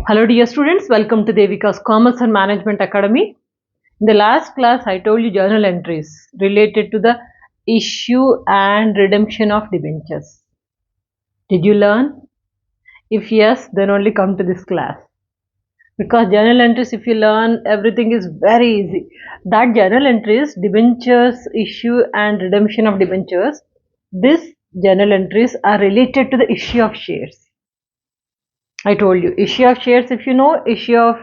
Hello dear students, welcome to Devika's Commerce and Management Academy. In the last class, I told you journal entries related to the issue and redemption of debentures. Did you learn? If yes, then only come to this class. Because journal entries, if you learn, everything is very easy. That journal entries, debentures, issue and redemption of debentures, these journal entries are related to the issue of shares. I told you, issue of shares, if you know, issue of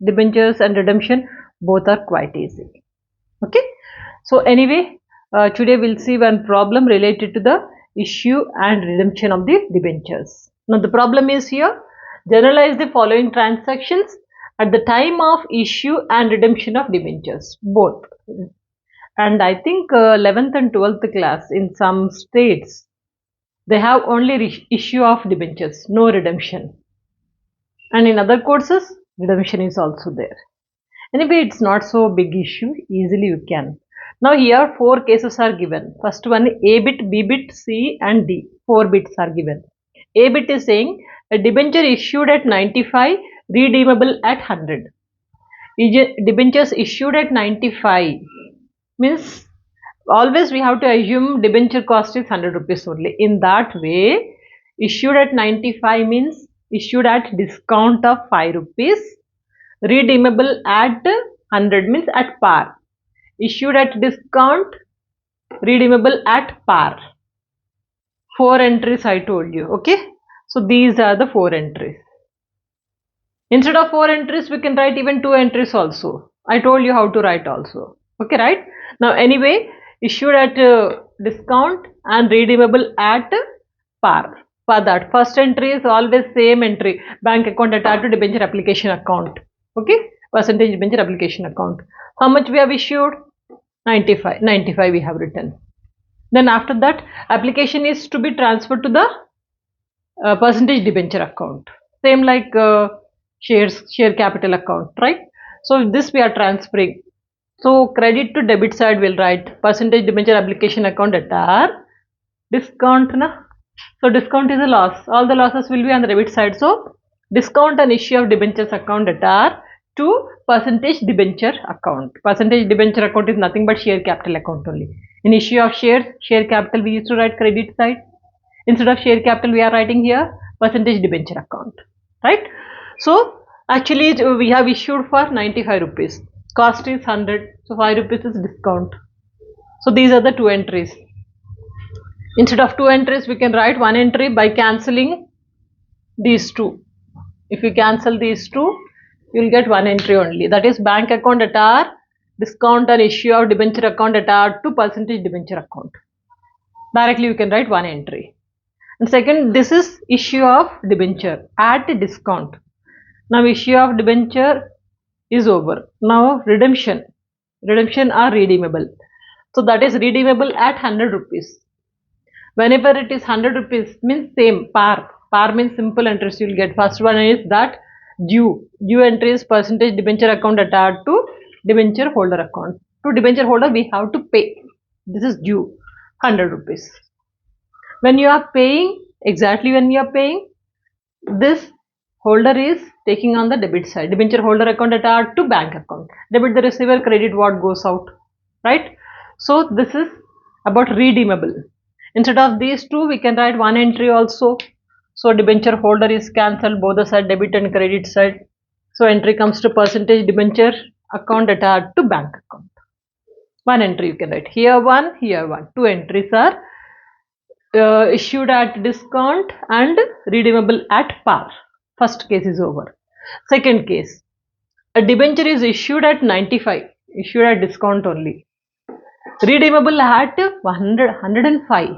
debentures and redemption, both are quite easy. Okay. So anyway, today we'll see one problem related to the issue and redemption of the debentures. Now the problem is here, generalize the following transactions at the time of issue and redemption of debentures, both. And I think 11th and 12th class in some states, they have only issue of debentures, no redemption. And in other courses, redemption is also there. Anyway, it's not so big issue, easily you can. Now here 4 cases are given. First one, A bit, B bit, C and D. 4 bits are given. A bit is saying a debenture issued at 95, redeemable at 100. Debentures issued at 95 means always we have to assume debenture cost is 100 rupees only. In that way, issued at 95 means issued at discount of 5 rupees, redeemable at 100 means at par, issued at discount, redeemable at par. 4 entries I told you. Okay, so these are the 4 entries. Instead of 4 entries we can write even 2 entries also. I told you how to write also. Okay, right? Now anyway, issued at discount and redeemable at par. For that, first entry is always same entry, bank account attached to debenture application account. Okay, percentage debenture application account. How much we have issued? 95 we have written. Then after that, application is to be transferred to the percentage debenture account, same like share capital account, right? So this we are transferring. So credit to debit side will write percentage debenture application account at R, discount na. So discount is a loss. All the losses will be on the debit side. So discount and issue of debentures account at R to percentage debenture account. Percentage debenture account is nothing but share capital account only. In issue of shares, share capital we used to write credit side. Instead of share capital we are writing here percentage debenture account. Right? So actually we have issued for 95 rupees. Cost is 100. So 5 rupees is discount. So these are the 2 entries. Instead of 2 entries, we can write 1 entry by cancelling these 2. If you cancel these 2, you will get 1 entry only. That is bank account at R, discount and issue of debenture account at R to percentage debenture account. Directly you can write 1 entry. And second, this is issue of debenture at discount. Now issue of debenture is over. Now redemption are redeemable. So that is redeemable at 100 rupees. Whenever it is 100 rupees means same par. Par means simple interest you will get. First one is that due. Due entry is percentage debenture account attached to debenture holder account. To debenture holder we have to pay. This is due 100 rupees. When you are paying, exactly when you are paying, this holder is taking on the debit side. Debenture holder account attached to bank account. Debit the receiver, credit what goes out. Right? So this is about redeemable. Instead of these 2, we can write 1 entry also. So debenture holder is cancelled, both the side debit and credit side. So entry comes to percentage debenture account attached to bank account. 1 entry you can write. Here 1, here 1. 2 entries are issued at discount and redeemable at par. First case is over. Second case, a debenture is issued at 95, issued at discount only. Redeemable at 105.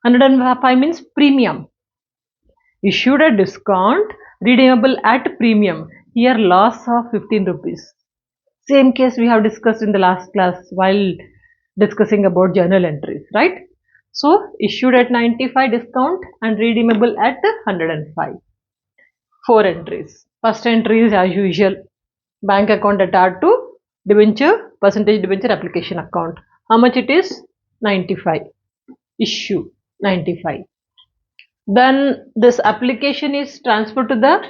105 means premium. Issued at discount, redeemable at premium. Here loss of 15 rupees. Same case we have discussed in the last class while discussing about journal entries, right? So issued at 95 discount and redeemable at 105. 4 entries. First entry is as usual. Bank account attached to debenture, percentage debenture application account. How much it is? 95. Issue 95. Then this application is transferred to the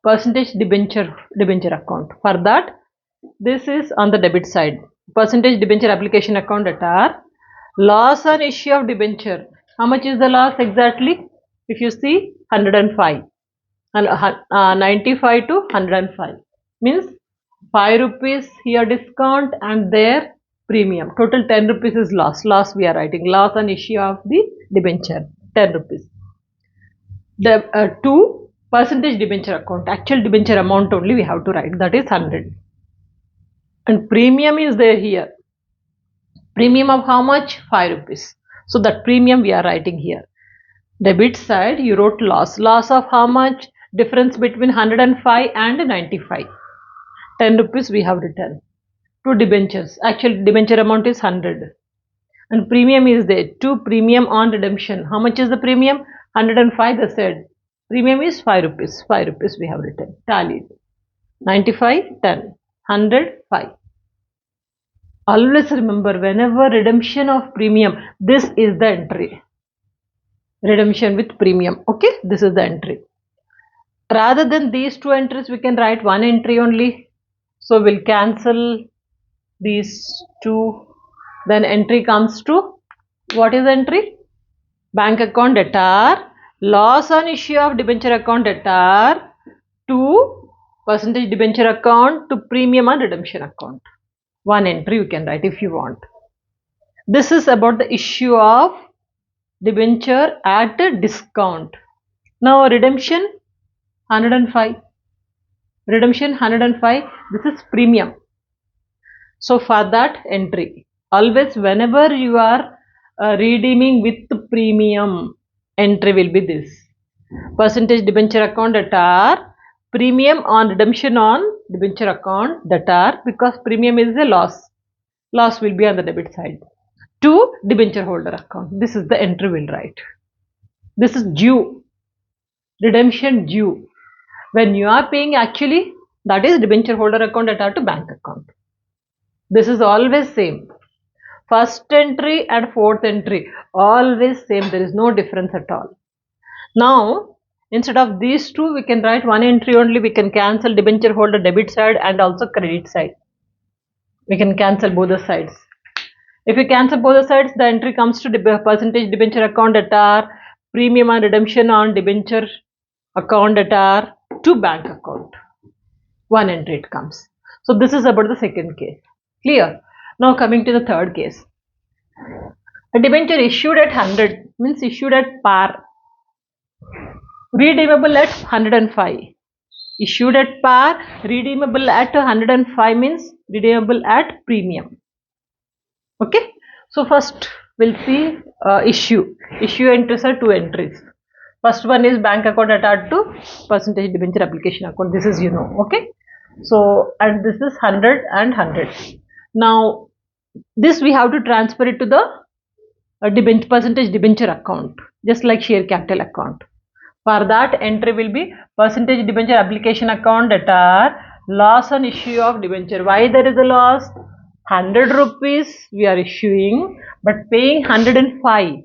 percentage debenture account. For that, this is on the debit side. Percentage debenture application account at R. Loss on issue of debenture. How much is the loss exactly? If you see 105 and 95 to 105 means 5 rupees here discount and there premium. Total 10 rupees is loss. Loss we are writing. Loss on issue of the debenture 10 rupees. The 2 percentage debenture account. Actual debenture amount only we have to write. That is 100. And premium is there here. Premium of how much? 5 rupees. So that premium we are writing here. Debit side you wrote loss. Loss of how much? Difference between 105 and 95. 10 rupees we have written. 2 debentures. Actual debenture amount is 100. And premium is there. 2 premium on redemption. How much is the premium? 105 they said. Premium is 5 rupees. 5 rupees we have written. Tallied. 95, 10. 100, 5. Always remember, whenever redemption of premium, this is the entry. Redemption with premium. Okay, this is the entry. Rather than these 2 entries, we can write 1 entry only. So we'll cancel these 2. Then entry comes to, what is the entry? Bank account debtor, loss on issue of debenture account debtor, to percentage debenture account, to premium on redemption account. 1 entry you can write if you want. This is about the issue of debenture at a discount. Now redemption 105. Redemption 105. This is premium. So for that entry, always whenever you are redeeming with premium, entry will be this. Percentage debenture account debtor, premium on redemption on debenture account debtor, because premium is a loss. Loss will be on the debit side. To debenture holder account. This is the entry we'll write. This is due. Redemption due. When you are paying actually, that is debenture holder account debtor to bank account. This is always same. First entry and 4th entry always same. There is no difference at all. Now instead of these 2, we can write 1 entry only. We can cancel debenture holder debit side and also credit side. We can cancel both the sides. If we cancel both the sides, the entry comes to percentage debenture account debtor, premium and redemption on debenture account debtor to bank account. 1 entry it comes. So this is about the second case. Clear? Now coming to the third case. A debenture issued at 100 means issued at par. Redeemable at 105. Issued at par, redeemable at 105 means redeemable at premium. Okay. So first we'll see issue. Issue entries are 2 entries. First one is bank account attached to percentage debenture application account. This is okay. So and this is 100 and 100. Now this we have to transfer it to the percentage debenture account, just like share capital account. For that entry will be percentage debenture application account debtor, loss on issue of debenture. Why there is a loss? 100 rupees we are issuing but paying 105.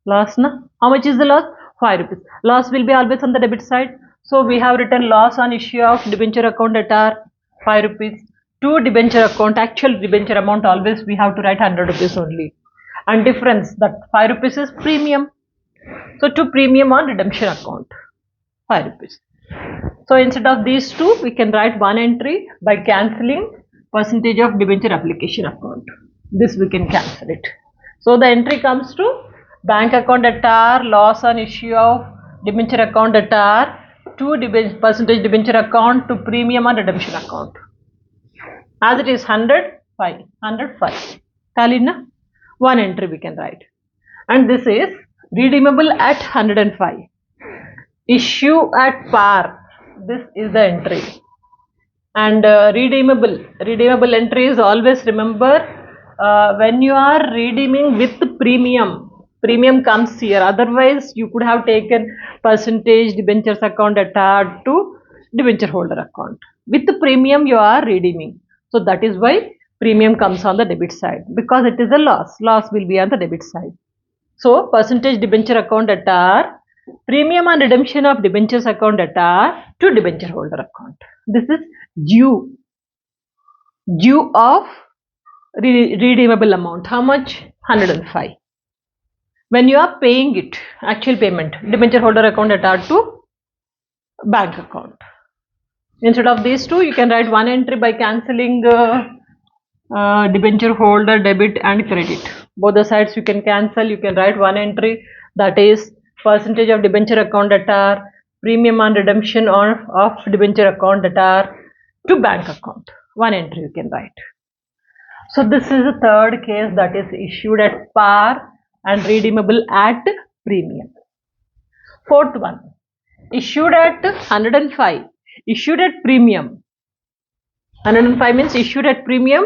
Loss na? How much is the loss? 5 rupees. Loss will be always on the debit side. So we have written loss on issue of debenture account debtor 5 rupees. To debenture account, actual debenture amount always we have to write 100 rupees only. And difference, that 5 rupees is premium. So to premium on redemption account 5 rupees. So instead of these 2, we can write 1 entry by cancelling percentage of debenture application account. This we can cancel it. So the entry comes to bank account debtor, loss on issue of debenture account debtor, to percentage debenture account, to premium on redemption account. As it is 105, 105. Tallied na? 1 entry we can write. And this is redeemable at 105. Issue at par. This is the entry. And redeemable entry is always remember when you are redeeming with premium comes here. Otherwise you could have taken percentage debentures account attached to debenture holder account. With the premium you are redeeming. So that is why premium comes on the debit side, because it is a loss. Loss will be on the debit side. So percentage debenture account debtor, Premium on redemption of debentures account debtor to debenture holder account. This is due of redeemable amount. How much? 105. When you are paying it, actual payment, debenture holder account debtor to bank account. Instead of these two, you can write one entry by cancelling debenture holder debit and credit. Both the sides you can cancel. You can write one entry, that is percentage of debenture account debtor, premium on redemption of debenture account debtor to bank account. One entry you can write. So this is the third case, that is issued at par and redeemable at premium. Fourth one, issued at 105, issued at premium. 105 means issued at premium,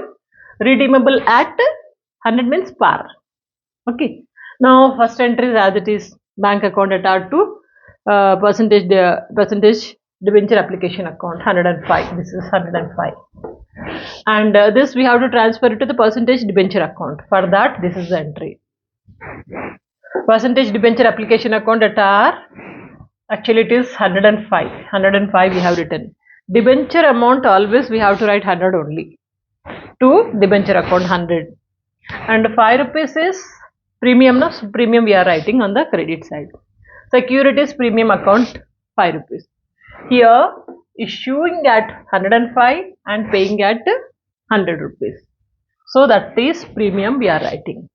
redeemable at 100 means par. Okay. Now first entry is as it is, bank account debtor to percentage debenture application account 105. This is 105. And this we have to transfer it to the percentage debenture account. For that, this is the entry. Percentage debenture application account debtor, actually it is 105. 105 we have written. Debenture amount always we have to write 100 only. To debenture account 100. And 5 rupees is premium. No? So premium we are writing on the credit side. Securities premium account 5 rupees. Here issuing at 105 and paying at 100 rupees. So that is premium we are writing.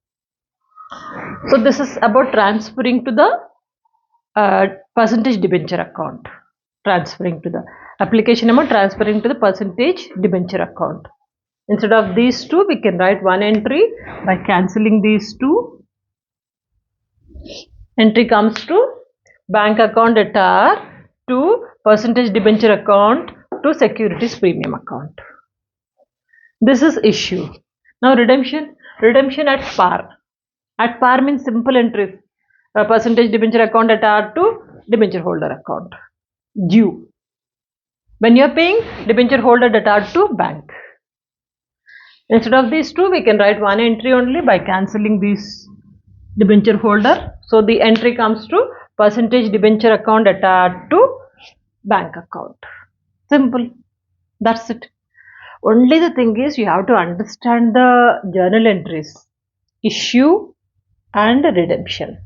So this is about transferring to the percentage debenture account. Transferring to the application amount, transferring to the percentage debenture account. Instead of these two, we can write one entry by cancelling these two. Entry comes to bank account debtor to percentage debenture account to securities premium account. This is issue. Now redemption at par. At par means simple entries. Percentage debenture account debtor to debenture holder account. Due. When you are paying, debenture holder debtor to bank. Instead of these two, we can write one entry only by cancelling these debenture holder. So the entry comes to percentage debenture account debtor to bank account. Simple. That's it. Only the thing is you have to understand the journal entries. Issue and redemption.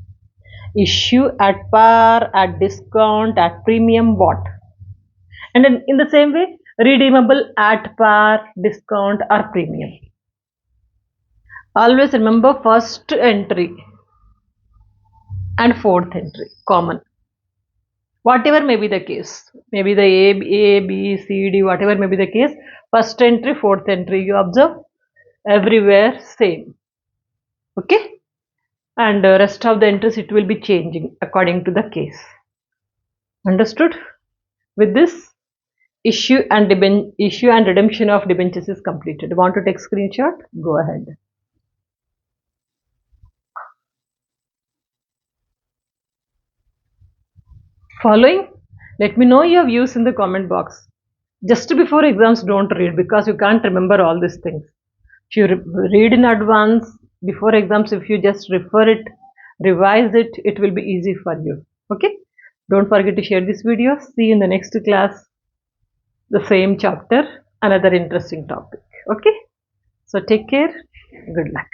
Issue at par, at discount, at premium, what? And then in the same way, redeemable at par, discount or premium. Always remember first entry and fourth entry, common. Whatever may be the case, maybe the A, B, C, D, whatever may be the case, first entry, fourth entry, you observe everywhere same. Okay? And the rest of the entries it will be changing according to the case. Understood? With this, issue and redemption of debentures is completed. Want to take screenshot? Go ahead. Following? Let me know your views in the comment box. Just before exams, don't read because you can't remember all these things. If you read in advance, before exams, if you just refer it, revise it, it will be easy for you. Okay? Don't forget to share this video. See you in the next class. The same chapter, another interesting topic. Okay? So take care. Good luck.